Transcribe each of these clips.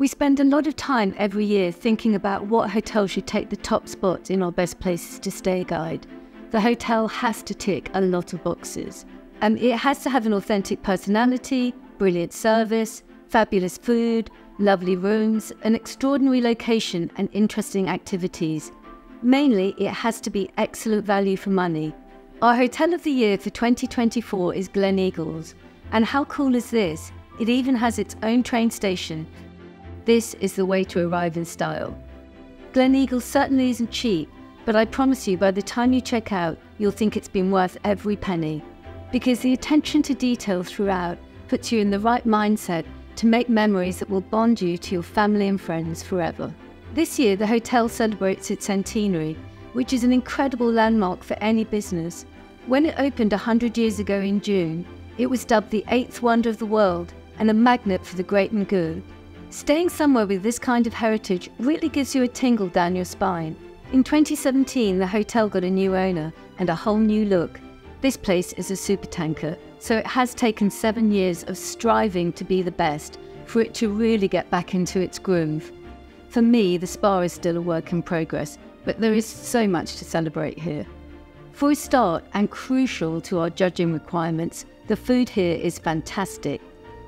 We spend a lot of time every year thinking about what hotel should take the top spots in our best places to stay guide. The hotel has to tick a lot of boxes. It has to have an authentic personality, brilliant service, fabulous food, lovely rooms, an extraordinary location and interesting activities. Mainly, it has to be excellent value for money. Our Hotel of the Year for 2024 is Gleneagles. And how cool is this? It even has its own train station. This is the way to arrive in style. Gleneagles certainly isn't cheap, but I promise you by the time you check out, you'll think it's been worth every penny. Because the attention to detail throughout puts you in the right mindset to make memories that will bond you to your family and friends forever. This year, the hotel celebrates its centenary, which is an incredible landmark for any business. When it opened 100 years ago in June, it was dubbed the 8th wonder of the world and a magnet for the great and good. Staying somewhere with this kind of heritage really gives you a tingle down your spine. In 2017, the hotel got a new owner and a whole new look. This place is a supertanker, so it has taken 7 years of striving to be the best for it to really get back into its groove. For me, the spa is still a work in progress, but there is so much to celebrate here. For a start, and crucial to our judging requirements, the food here is fantastic.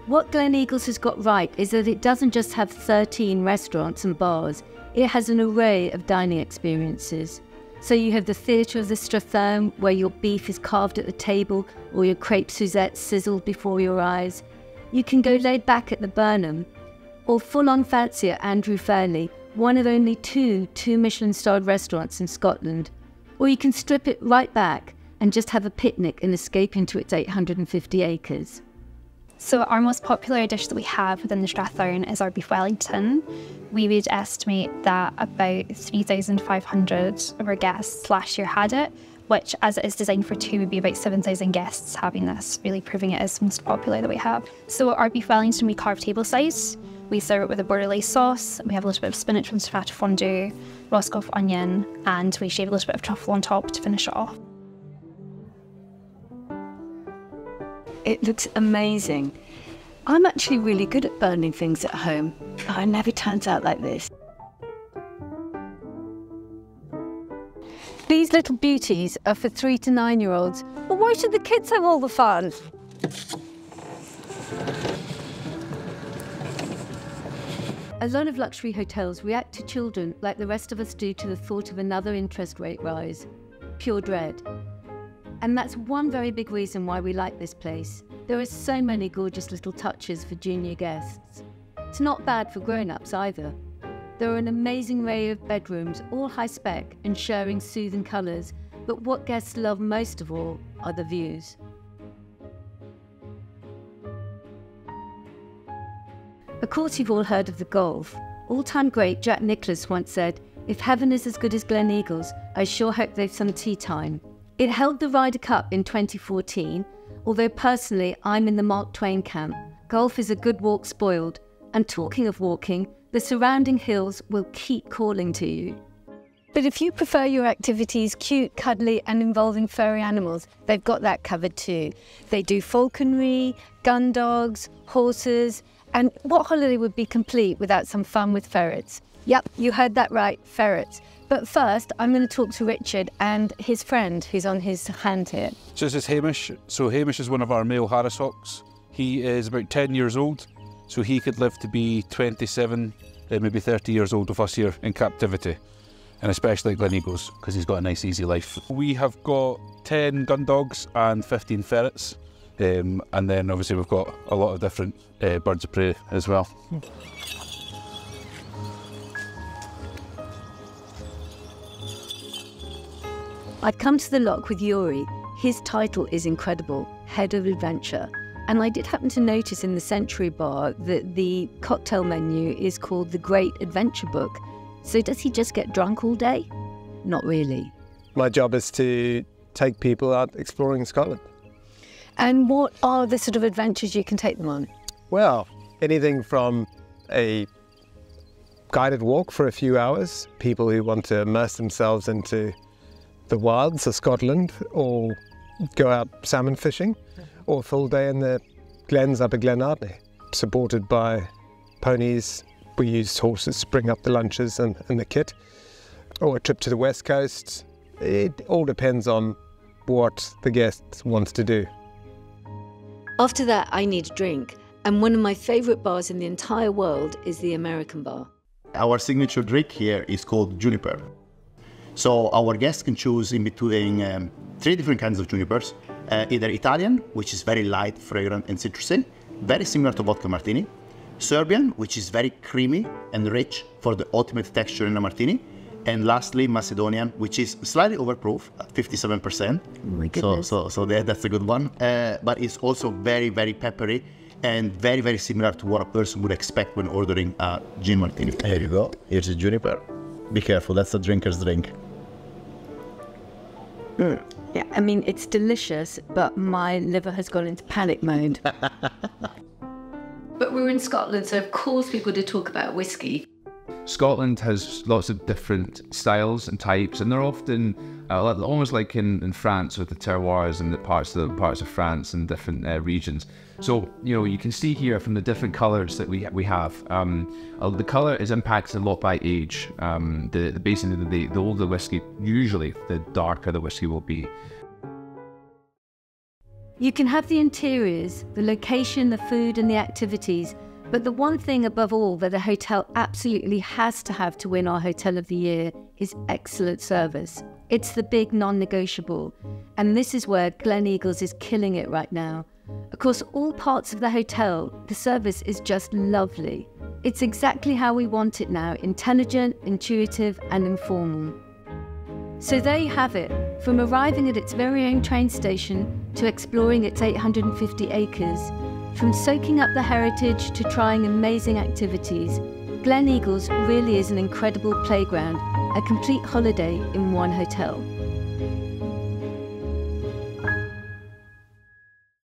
What Gleneagles has got right is that it doesn't just have 13 restaurants and bars, it has an array of dining experiences. So you have the Theatre of the Strathern, where your beef is carved at the table or your crepe Suzette sizzled before your eyes. You can go laid back at the Burnham, or full-on fancy at Andrew Fairley, one of only two Michelin-starred restaurants in Scotland. Or you can strip it right back and just have a picnic and escape into its 850 acres. So our most popular dish that we have within the Strathern is our beef Wellington. We would estimate that about 3,500 of our guests last year had it, which as it is designed for two would be about 7,000 guests having this, really proving it is the most popular that we have. So our beef Wellington we carve table size. We serve it with a bordelais sauce. We have a little bit of spinach from tomato fondue, Roscoff onion, and we shave a little bit of truffle on top to finish it off. It looks amazing. I'm actually really good at burning things at home, but it never turns out like this. These little beauties are for 3 to 9-year-olds. But why should the kids have all the fun? A lot of luxury hotels react to children like the rest of us do to the thought of another interest rate rise. Pure dread. And that's one very big reason why we like this place. There are so many gorgeous little touches for junior guests. It's not bad for grown-ups either. There are an amazing array of bedrooms, all high-spec and sharing soothing colours, but what guests love most of all are the views. Of course you've all heard of the golf. All-time great Jack Nicklaus once said, "If heaven is as good as Gleneagles, I sure hope they've some tea time." It held the Ryder Cup in 2014, although personally I'm in the Mark Twain camp. Golf is a good walk spoiled, and talking of walking, the surrounding hills will keep calling to you. But if you prefer your activities cute, cuddly and involving furry animals, they've got that covered too. They do falconry, gun dogs, horses, and what holiday would be complete without some fun with ferrets? Yep, you heard that right, ferrets. But first, I'm going to talk to Richard and his friend who's on his hand here. So this is Hamish. So Hamish is one of our male Harris hawks. He is about 10 years old, so he could live to be 27, maybe 30 years old with us here in captivity, and especially at Gleneagles, because he's got a nice easy life. We have got 10 gun dogs and 15 ferrets, and then obviously we've got a lot of different birds of prey as well. I'd come to the lock with Yuri. His title is incredible, Head of Adventure. And I did happen to notice in the Century Bar that the cocktail menu is called the Great Adventure Book. So does he just get drunk all day? Not really. My job is to take people out exploring Scotland. And what are the sort of adventures you can take them on? Well, anything from a guided walk for a few hours, people who want to immerse themselves into the wilds of Scotland, or go out salmon fishing, or a full day in the glens up at Glenardney, supported by ponies, we used horses to bring up the lunches and the kit, or a trip to the West Coast. It all depends on what the guest wants to do. After that, I need a drink. And one of my favourite bars in the entire world is the American bar. Our signature drink here is called juniper. So our guests can choose in between 3 different kinds of junipers. Either Italian, which is very light, fragrant and citrusy, very similar to vodka martini. Serbian, which is very creamy and rich for the ultimate texture in a martini. And lastly, Macedonian, which is slightly overproof at 57%. Oh my goodness. So that's a good one. But it's also very, very peppery and very, very similar to what a person would expect when ordering a gin martini. Here you go. Here's a juniper. Be careful, that's a drinker's drink. Yeah, I mean, it's delicious, but my liver has gone into panic mode. But we're in Scotland, so of course we've got to talk about whiskey. Scotland has lots of different styles and types, and they're often almost like in France with the terroirs and the parts of France and different regions. So you can see here from the different colours that we have. The colour is impacted a lot by age. Basically, the older whiskey, usually the darker the whiskey will be. You can have the interiors, the location, the food and the activities, but the one thing above all that a hotel absolutely has to have to win our Hotel of the Year is excellent service. It's the big non-negotiable, and this is where Gleneagles is killing it right now. Across all parts of the hotel, the service is just lovely. It's exactly how we want it now, intelligent, intuitive and informal. So there you have it, from arriving at its very own train station to exploring its 850 acres, from soaking up the heritage to trying amazing activities, Gleneagles really is an incredible playground, a complete holiday in one hotel.